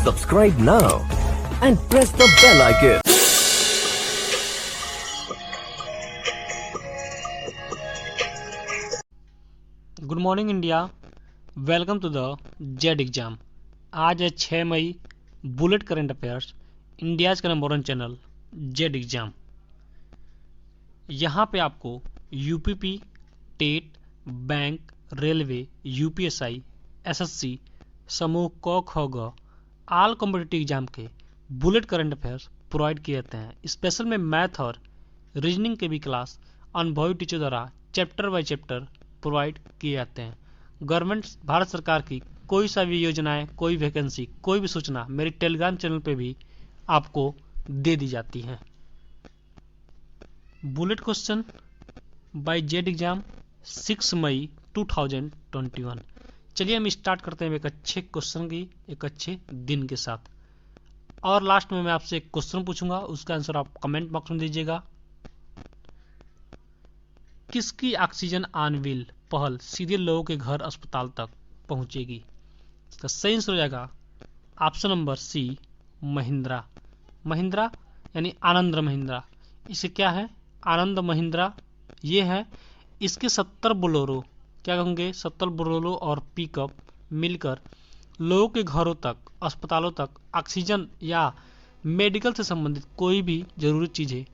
Subscribe now and press the bell icon. Good morning India, welcome to the Z exam. आज है 6 मई, bullet current affairs, India's का number 1 channel Z exam. यहाँ पे आपको UPP, TET, bank, railway, UPSI, SSC, समूह क ख ग ऑल कॉम्पिटिटिव एग्जाम के बुलेट करंट अफेयर्स प्रोवाइड किए जाते हैं। स्पेशल में मैथ और रीजनिंग के भी क्लास अनुभवी टीचर द्वारा चैप्टर बाय चैप्टर प्रोवाइड किए जाते हैं। गवर्नमेंट भारत सरकार की कोई सा भी योजनाएं, कोई वैकेंसी, कोई भी सूचना मेरे टेलीग्राम चैनल पे भी आपको दे दी जाती हैं। Bullet question by Z exam 6 मई 2021। चलिए हम स्टार्ट करते हैं एक अच्छे क्वेश्चन की, एक अच्छे दिन के साथ। और लास्ट में मैं आपसे एक क्वेश्चन पूछूंगा, उसका आंसर आप कमेंट बॉक्स में दीजिएगा। किसकी ऑक्सीजन ऑन व्हील पहल सीधे लोगों के घर अस्पताल तक पहुंचेगी? इसका सही आंसर हो जाएगा option number C, Mahindra. Mahindra यानी आनंद महिंद्रा। इसे क्या है? आनंद महिंद्रा ये है। इसके 70 बोलेरो, क्या होंगे, 70 बोलेरो और पिकअप मिलकर लोगों के घरों तक, अस्पतालों तक ऑक्सीजन या मेडिकल से संबंधित कोई भी जरूरी चीजें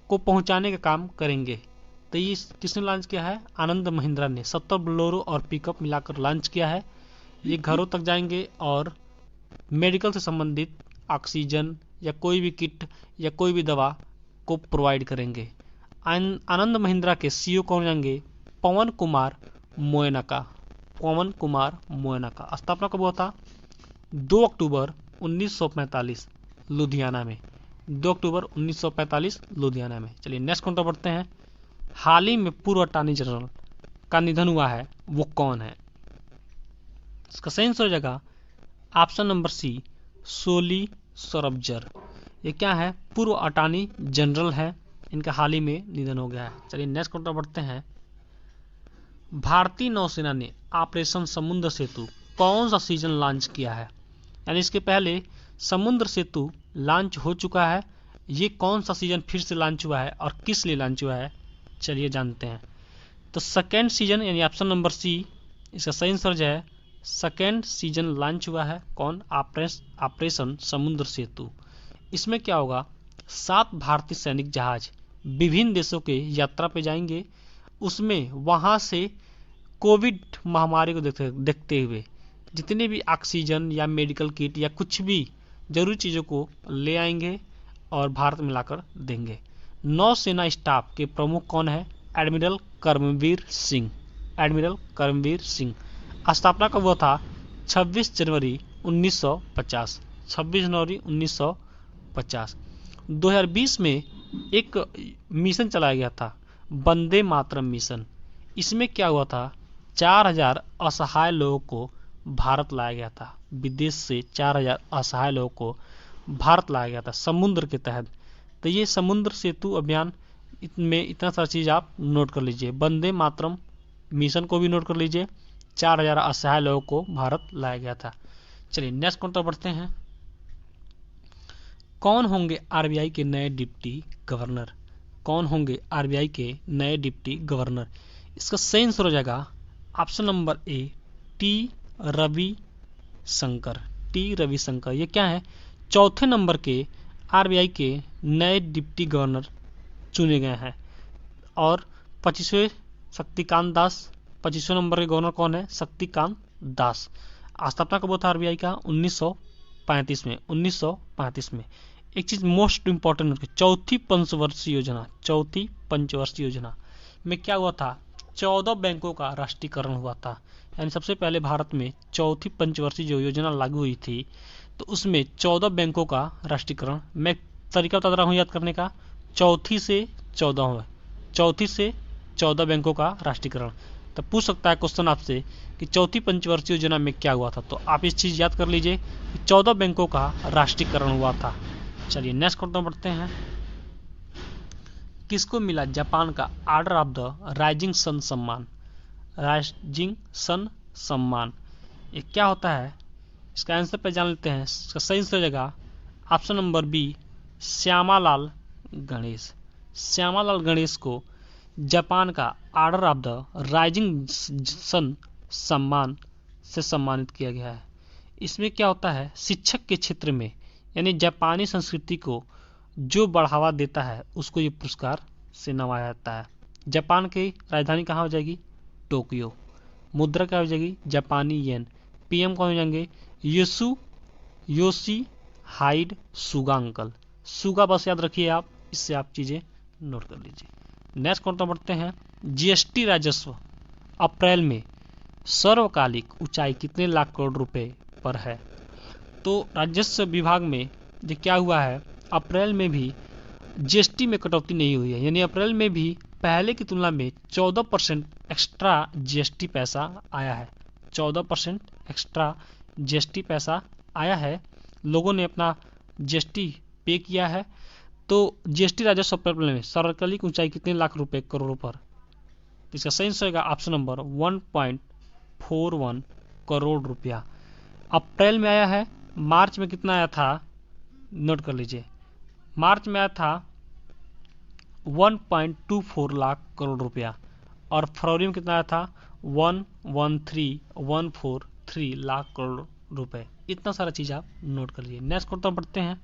को पहुंचाने का काम करेंगे। तो ये किसने लॉन्च किया है? आनंद महिंद्रा ने 70 बोलेरो और पिकअप मिलाकर लॉन्च किया है। ये घरों तक जाएंगे और मेडिकल से संबंधित ऑक्सीजन या कोई भी किट या कोई भी दवा को प्रोवाइड करेंगे। आनंद महिंद्रा के सीईओ कौन जाएंगे? पवन कुमार मोयनाका। पवन कुमार मोयनाका। स्थापना कब हुआ था? 2 अक्टूबर 1945 लुधियाना में। 2 अक्टूबर 1945 लुधियाना में। चलिए नेक्स्ट क्वेश्चन पढ़ते हैं। हाल ही में पूर्व अटॉर्नी जनरल का निधन हुआ है, वो कौन है? इसका सही आंसर हो जाएगा ऑप्शन नंबर सी, सोली सोरबजर। ये क्या है? पूर्व अटॉर्नी जनरल है, इनका हाल ही में निधन हो गया है। चलिए नेक्स्ट क्वेश्चन पढ़ते हैं। भारतीय नौसेना ने ऑपरेशन समुद्र सेतु कौन सा सीजन लॉन्च किया है? यानी इसके पहले समुद्र सेतु लॉन्च हो चुका है, ये कौन सा सीजन फिर से लॉन्च हुआ है और किस लिए लॉन्च हुआ है? चलिए जानते हैं। तो सेकेंड सीजन यानी ऑप्शन नंबर सी, इसका सही आंसर जो है सेकेंड सीजन लॉन्च हुआ है। कौन? ऑपरेशन समुद्र सेतु। इसमें क्या होगा? 7 भारतीय सैनिक जहाज विभिन्न देशों के यात्रा पे जाएंगे। उसमें वहां से कोविड महामारी को देखते हुए जितने भी ऑक्सीजन या मेडिकल किट या कुछ भी जरूरी चीजों को ले आएंगे और भारत में लाकर देंगे। नौसेना स्टाफ के प्रमुख कौन है? एडमिरल करमवीर सिंह। एडमिरल करमवीर सिंह। स्थापना कब हुआ था? 26 जनवरी 1950। 26 जनवरी 1950। 2020 में एक मिशन चलाया गया था, वंदे मातरम मिशन। इसमें क्या हुआ था? 4000 असहाय लोगों को भारत लाया गया था। विदेश से 4000 असहाय लोगों को भारत लाया गया था समुद्र के तहत। तो ये समुद्र सेतु अभियान में इतना सारा चीज आप नोट कर लीजिए। वंदे मातरम मिशन को भी नोट कर लीजिए। 4000 असहाय लोगों को भारत लाया गया था। चलिए नेक्स्ट क्वेश्चन बढ़ते हैं। कौन होंगे आरबीआई के नए डिप्टी गवर्नर? कौन होंगे आरबीआई के नए डिप्टी गवर्नर? इसका सही आंसर हो जाएगा option number A, T Ravishankar. T Ravishankar. ये क्या है? चौथे नंबर के आरबीआई के नए डिप्टी गवर्नर चुने गए हैं। और 25वें शक्तिकांत दास। 25वें नंबर के गवर्नर कौन है? शक्तिकांत दास। स्थापना कब हुआ था आरबीआई का? 1935 में। 1935 में। एक चीज मोस्ट इंपॉर्टेंट, चौथी पंचवर्षीय योजना। चौथी पंचवर्षीय योजना में क्या हुआ था? 14 बैंकों का राष्ट्रीयकरण हुआ था। यानी सबसे पहले भारत में चौथी पंचवर्षीय जो योजना लागू हुई थी, तो उसमें 14 बैंकों का राष्ट्रीयकरण। मैं तरीका बता रहा हूँ याद करने का। चौथी से 14 बैंकों का राष्ट्रीयकरण। तो पूछ सकता है क्वेश्चन आपसे कि चौथी पंचवर्षीय योजना में क्या हुआ था, तो आप इस चीज याद कर लीजिए कि 14 बैंकों का राष्ट्रीयकरण हुआ था। चलिए नेक्स्ट क्वेश्चन बढ़ते हैं। किसको मिला जापान का order of the rising sun सम्मान? राइजिंग सन सम्मान ये क्या होता है? इसका आंसर पे जान लेते हैं। इसका सही आंसर हो जाएगा option number B, Shyamalal Ganesh. Shyamalal Ganesh को जापान का order of the rising sun सम्मान से सम्मानित किया गया है। इसमें क्या होता है, शिक्षक के क्षेत्र में यानी जापानी संस्कृति को जो बढ़ावा देता है उसको ये पुरस्कार से नवाजा जाता है। जापान की राजधानी कहाँ हो जाएगी, टोक्यो। मुद्रा क्या हो जाएगी, जापानी येन। पीएम कौन हो जाएंगे, योशी हाइड सुगा अंकल। सुगा बस याद रखिए आप, इससे आप चीजें नोट कर लीजिए। नेक्स्ट क्वेश्चन बढ़ते हैं। जीएसटी राजस्व अप्रैल में सर्वकालिक ऊंचाई कितने लाख करोड़ रुपए पर है। तो राजस्व विभाग में ये क्या हुआ है, अप्रैल में भी जीएसटी में कटौती नहीं हुई है, यानी अप्रैल में भी पहले की तुलना में 14% एक्स्ट्रा जीएसटी पैसा आया है। 14% एक्स्ट्रा जीएसटी पैसा आया है, लोगों ने अपना जीएसटी पे किया है। तो जीएसटी राजस्व अप्रैल में सर्वकालिक ऊंचाई कितने लाख रुपए करोड़ों पर। तो इसका सही आंसर होगा ऑप्शन नंबर 1.41 करोड़ रुपया अप्रैल में आया है। मार्च में कितना आया था, नोट कर लीजिए, मार्च में आया था 1.24 लाख करोड़ रुपया और फरवरी में कितना आया था 113 लाख करोड़ रुपए। इतना सारा चीज आप नोट कर लीजिए। नेक्स्ट क्वेश्चन पढ़ते हैं।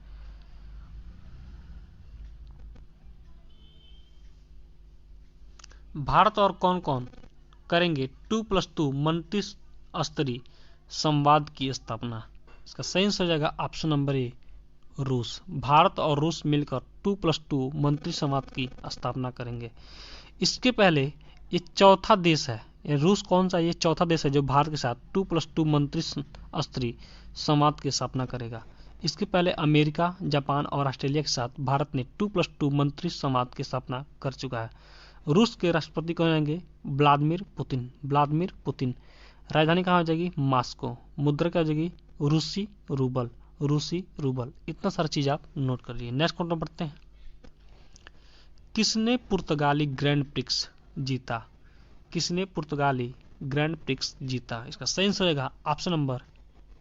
भारत और कौन कौन करेंगे 2+2 मंत्री स्तरीय संवाद की स्थापना। इसका सही आंसर हो जाएगा ऑप्शन नंबर ए, रूस। भारत और रूस मिलकर 2+2 मंत्री संवाद की स्थापना करेंगे। इसके पहले ये चौथा देश है, ये रूस कौन सा, ये चौथा देश है जो भारत के साथ 2+2 मंत्री स्तरीय संवाद की स्थापना करेगा। इसके पहले अमेरिका, जापान और ऑस्ट्रेलिया के साथ भारत ने 2+2 मंत्री संवाद की स्थापना कर चुका है। रूस के राष्ट्रपति कौन आएंगे, व्लादिमीर पुतिन। राजधानी कहाँ हो जाएगी, मॉस्को। मुद्रा क्या हो जाएगी, रूसी रूबल। इतना सारा चीज आप नोट कर लीजिए। नेक्स्ट क्वेश्चन पढ़ते हैं। किसने पुर्तगाली ग्रैंड प्रिक्स जीता। इसका सही आंसर होगा option number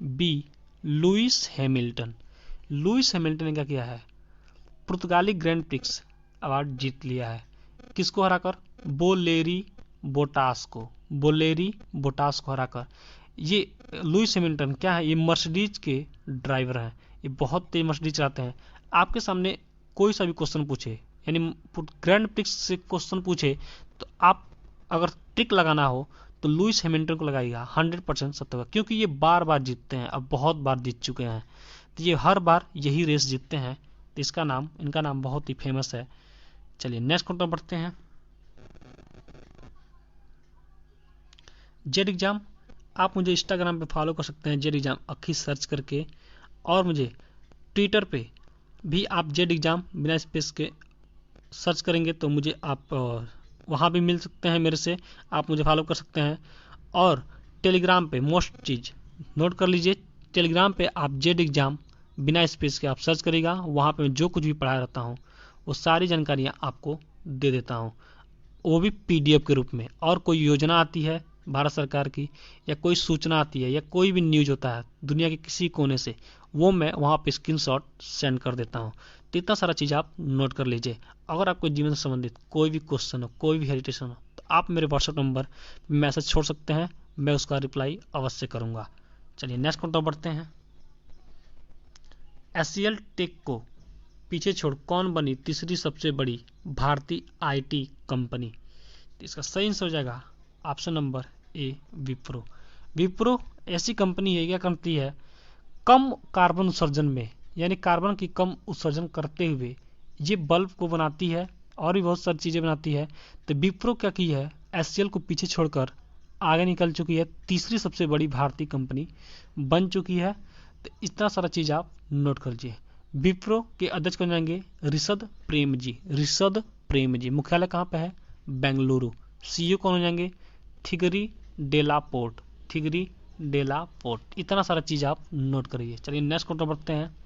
B, Lewis Hamilton ने क्या किया है, पुर्तगाली ग्रैंड प्रिक्स अवार्ड जीत लिया है। किसको हराकर, बोलेरी बोटास को हराकर। ये लुइस हैमिल्टन क्या है, ये मर्सिडीज के ड्राइवर हैं, ये बहुत तेज मर्सिडीज चलाते हैं। आपके सामने कोई सा भी क्वेश्चन पूछे, यानी ग्रैंड प्रिक्स से क्वेश्चन पूछे, तो आप अगर ट्रिक लगाना हो तो लुइस हैमिल्टन को लगाइएगा, 100% सत्य होगा, क्योंकि ये बार बार जीतते हैं, अब बहुत बार जीत चुके हैं, तो ये हर बार यही रेस जीतते हैं, तो इनका नाम बहुत ही फेमस है। चलिए नेक्स्ट क्वेश्चन पढ़ते हैं। जेड एग्जाम, आप मुझे इंस्टाग्राम पे फॉलो कर सकते हैं जेड एग्जाम अखी सर्च करके, और मुझे ट्विटर पे भी आप जेड एग्जाम बिना स्पेस के सर्च करेंगे तो मुझे आप वहाँ भी मिल सकते हैं, मेरे से आप मुझे फॉलो कर सकते हैं। और टेलीग्राम पे मोस्ट चीज़ नोट कर लीजिए, टेलीग्राम पे आप जेड एग्जाम बिना स्पेस के आप सर्च करिएगा, वहाँ पे मैं जो कुछ भी पढ़ा रहता हूँ वो सारी जानकारियाँ आपको दे देता हूँ, वो भी पीडीएफ के रूप में। और कोई योजना आती है भारत सरकार की, या कोई सूचना आती है, या कोई भी न्यूज होता है दुनिया के किसी कोने से, वो मैं वहाँ पे स्क्रीनशॉट सेंड कर देता हूँ। तो इतना सारा चीज़ आप नोट कर लीजिए। अगर आपको जीवन से संबंधित कोई भी क्वेश्चन हो, कोई भी हेजिटेशन हो, तो आप मेरे व्हाट्सएप नंबर मैसेज छोड़ सकते हैं, मैं उसका रिप्लाई अवश्य करूँगा। चलिए नेक्स्ट क्वेश्चन बढ़ते हैं। एचसीएल टेक को पीछे छोड़ कौन बनी तीसरी सबसे बड़ी भारतीय आईटी कंपनी। तो इसका सही आंसर हो जाएगा ऑप्शन नंबर ए, विप्रो ऐसी कंपनी है, क्या करती है, कम कार्बन उत्सर्जन में, यानी कार्बन की कम उत्सर्जन करते हुए ये बल्ब को बनाती है और भी बहुत सारी चीज़ें बनाती है। तो विप्रो क्या की है, एचसीएल को पीछे छोड़कर आगे निकल चुकी है, तीसरी सबसे बड़ी भारतीय कंपनी बन चुकी है। तो इतना सारा चीज़ आप नोट कर लीजिए। विप्रो के अध्यक्ष कौन जाएंगे, ऋषद प्रेम जी। मुख्यालय कहाँ पे है, बेंगलुरु। सीईओ कौन हो जाएंगे, थिगरी डेला पोर्ट। इतना सारा चीज़ आप नोट करिए। चलिए नेक्स्ट क्वेश्चन बढ़ते हैं।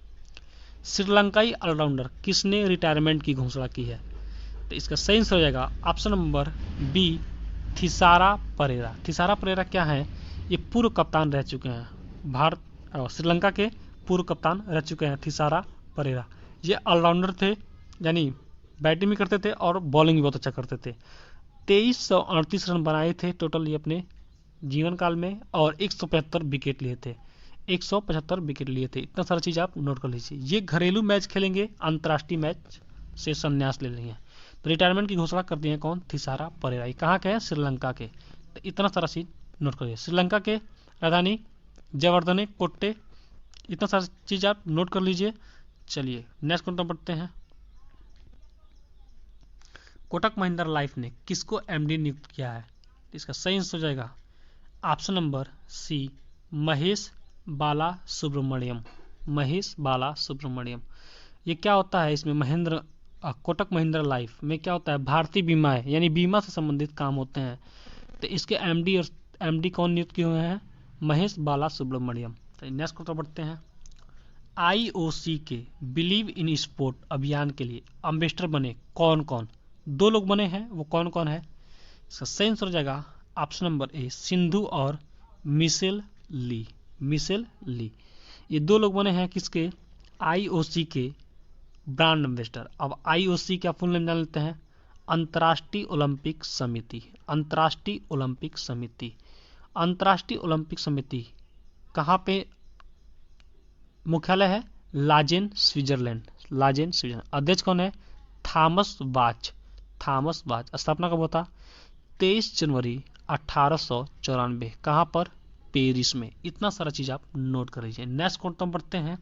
श्रीलंकाई ऑलराउंडर किसने रिटायरमेंट की घोषणा की है। तो इसका सही आंसर हो जाएगा option number B, Thisara Perera क्या है, ये पूर्व कप्तान रह चुके हैं, भारत और श्रीलंका के पूर्व कप्तान रह चुके हैं थिसारा परेरा। ये ऑलराउंडर थे, यानी बैटिंग भी करते थे और बॉलिंग भी बहुत अच्छा करते थे। 2338 रन बनाए थे टोटल ये अपने जीवन काल में, और 175 विकेट लिए थे, 175 विकेट लिए थे। इतना सारा चीज़ आप नोट कर लीजिए। ये घरेलू मैच खेलेंगे, अंतर्राष्ट्रीय मैच से संन्यास ले रही हैं। तो रिटायरमेंट की घोषणा कर दी है कौन? थिसारा परेरा। ये कहाँ के हैं? श्रीलंका के। तो इतना सारा चीज नोट करिए। श्रीलंका के राजधानी जयवर्धने कोट्टे। इतना सारा चीज आप नोट कर लीजिए। चलिए नेक्स्ट क्वेश्चन पढ़ते हैं। कोटक महिंद्रा लाइफ ने किसको एमडी नियुक्त किया है? इसका सही आंसर हो जाएगा ऑप्शन नंबर सी, महेश बाला सुब्रमण्यम। महेश बाला सुब्रमण्यम। ये क्या होता है इसमें? कोटक महिंद्रा लाइफ में क्या होता है? भारतीय बीमा है, यानी बीमा से संबंधित काम होते हैं। तो इसके एमडी कौन नियुक्त किए हुए हैं? महेश बाला सुब्रमण्यम। तो नेक्स्ट क्वेश्चन बढ़ते हैं। आईओसी के बिलीव इन स्पोर्ट अभियान के लिए एम्बेसडर बने कौन कौन? 2 लोग बने हैं, वो कौन कौन है? इसका सही आंसर हो जाएगा ऑप्शन नंबर ए, सिंधु और मिशेल ली। मिशेल ली, ये 2 लोग बने हैं किसके? आईओसी के ब्रांड एम्बेसडर। अब आईओसी का फुल नेम जान लेते हैं। अंतर्राष्ट्रीय ओलंपिक समिति। अंतर्राष्ट्रीय ओलंपिक समिति। अंतर्राष्ट्रीय ओलंपिक समिति कहाँ पे मुख्यालय है? Lausanne, Switzerland. Lausanne, Switzerland. अध्यक्ष कौन है? थॉमस बाच। थॉमस बाच। स्थापना कब होता? 23 जनवरी 1894। कहाँ पर? पेरिस में। इतना सारा चीज आप नोट कर लीजिए। नेक्स्ट क्वेश्चन पढ़ते हैं।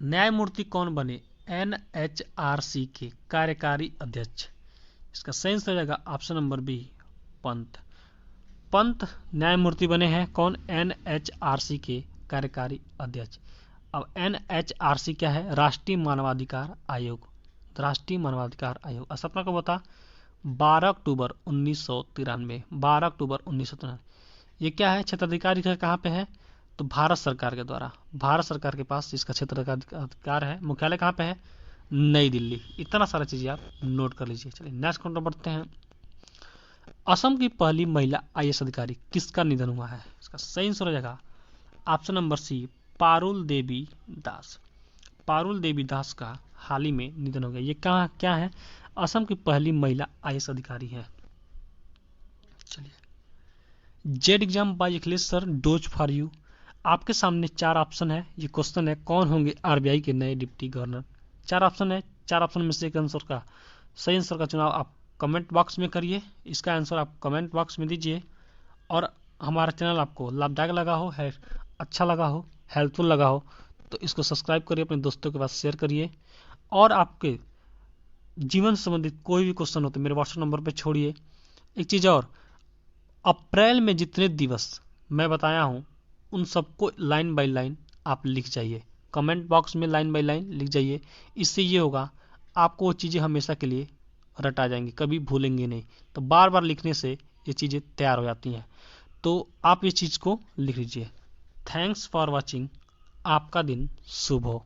न्यायमूर्ति कौन बने एनएचआरसी के कार्यकारी अध्यक्ष? इसका सही आंसर हो जाएगा option number B, Pant. Pant न्यायमूर्ति बने हैं कौन? एनएचआरसी के कार्यकारी अध्यक्ष। अब एनएचआरसी क्या है? राष्ट्रीय मानवाधिकार आयोग। राष्ट्रीय मानवाधिकार आयोग। स्थापना कब होता? 12 अक्टूबर 1993। 12 अक्टूबर 1993। ये क्या है? क्षेत्राधिकारी कहाँ पे है? तो भारत सरकार के द्वारा। भारत सरकार के पास इसका क्षेत्र का अधिकार है। मुख्यालय कहाँ पे है? नई दिल्ली। इतना सारा चीजें आप नोट कर लीजिए। चलिए नेक्स्ट क्वेश्चन बढ़ते हैं। असम की पहली महिला आईएएस अधिकारी किसका निधन हुआ है? इसका सही आंसर हो जाएगा ऑप्शन नंबर सी, पारुल देवी दास। पारुल देवी दास का हाल ही में निधन हो गया। ये कहाँ क्या है? असम की पहली महिला आईएएस अधिकारी है। चलिए, Z exam by Akhilesh sir, doses for you. आपके सामने 4 ऑप्शन है। ये क्वेश्चन है कौन होंगे आरबीआई के नए डिप्टी गवर्नर? 4 ऑप्शन है। 4 ऑप्शन में से एक आंसर का सही आंसर का चुनाव आप कमेंट बॉक्स में करिए। इसका आंसर आप कमेंट बॉक्स में दीजिए। और हमारा चैनल आपको लाभदायक लगा हो, है अच्छा लगा हो, हेल्पफुल लगा हो, तो इसको सब्सक्राइब करिए, अपने दोस्तों के पास शेयर करिए। और आपके जीवन से संबंधित कोई भी क्वेश्चन हो तो मेरे व्हाट्सएप नंबर पर छोड़िए। एक चीज़ और, अप्रैल में जितने दिवस मैं बताया हूँ उन सबको लाइन बाय लाइन आप लिख जाइए। कमेंट बॉक्स में लाइन बाय लाइन लिख जाइए। इससे ये होगा आपको वो चीज़ें हमेशा के लिए रटा जाएंगी, कभी भूलेंगे नहीं। तो बार बार लिखने से ये चीज़ें तैयार हो जाती हैं। तो आप ये चीज़ को लिख लीजिए। Thanks for watching. आपका दिन शुभ हो।